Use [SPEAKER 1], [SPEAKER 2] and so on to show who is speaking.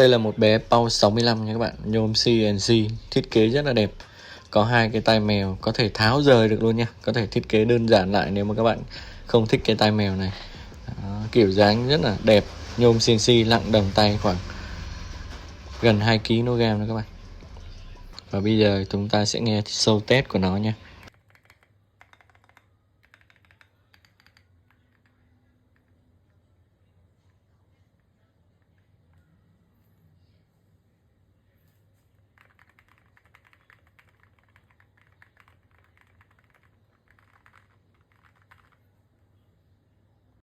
[SPEAKER 1] Đây là một bé Pau 65 nha các bạn, nhôm CNC, thiết kế rất là đẹp. Có hai cái tai mèo có thể tháo rời được luôn nha. Có thể thiết kế đơn giản lại nếu mà các bạn không thích cái tai mèo này. Đó, kiểu dáng rất là đẹp, nhôm CNC nặng đồng tay khoảng gần 2 kg đó các bạn. Và bây giờ chúng ta sẽ nghe sâu test của nó nha.